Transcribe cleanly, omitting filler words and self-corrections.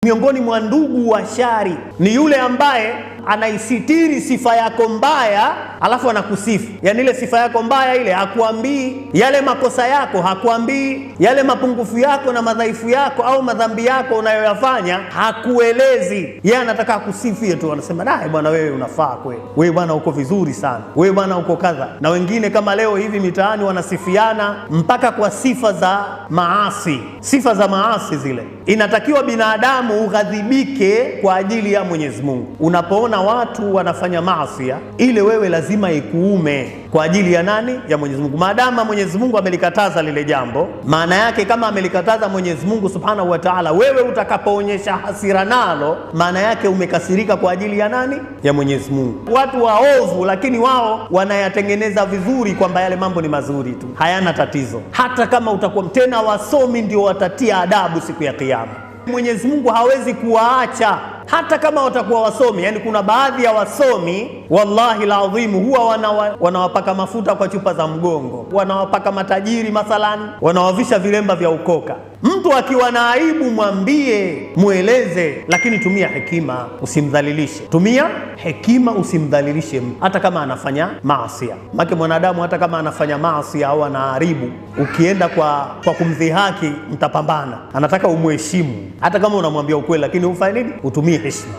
Miongoni mwa ndugu wa shari ni yule ambaye anaisitiri sifa yako mbaya alafu anakusifu. Yani ile sifa yako mbaya ile hakuambii, yale makosa yako hakuambii, yale mapungufu yako na madhaifu yako au madhambi yako unayoyafanya hakuelezi. Yeye anataka akusifie tu, anasema dai bwana wewe unafaa kweli, wewe bwana uko vizuri sana, wewe bwana uko kadha. Na wengine kama leo hivi mitaani wanasifiana mpaka kwa sifa za maasi. Sifa za maasi zile inatakiwa binadamu ughadhibike kwa ajili ya Mwenyezi Mungu. Unapoona watu wanafanya maasi, ile wewe lazima ikuume kwa ajili ya nani? Ya Mwenyezi Mungu. Maadama Mwenyezi Mungu amelikataza lile jambo, maana yake kama amelikataza Mwenyezi Mungu Subhanahu wa Ta'ala, wewe utakapoonyesha hasira nalo, maana yake umekasirika kwa ajili ya nani? Ya Mwenyezi Mungu. Watu waovu, lakini wao wanayatengeneza vizuri kwamba yale mambo ni mazuri tu, hayana tatizo. Hata kama utakuwa tena wasomi ndio watatia adabu siku ya Kiyama. Mwenyezi Mungu hawezi kuwaacha hata kama watakuwa wasomi. Yani kuna baadhi ya wasomi wallahi alazim huwa wanawapaka mafuta kwa chupa za mgongo, wanawapaka matajiri mathalan, wanawavisha vilemba vya ukoka. Mtu akiwa na aibu mwambie, mueleze, lakini tumia hekima, usimdhalilishe. Tumia hekima, usimdhalilishe mtu hata kama anafanya maasi. Maana mwanadamu hata kama anafanya maasi au anaharibu, ukienda kwa kumdhihaki mtapambana. Anataka umheshimu hata kama unamwambia ukweli, lakini ufanye nini? Utumie heshima.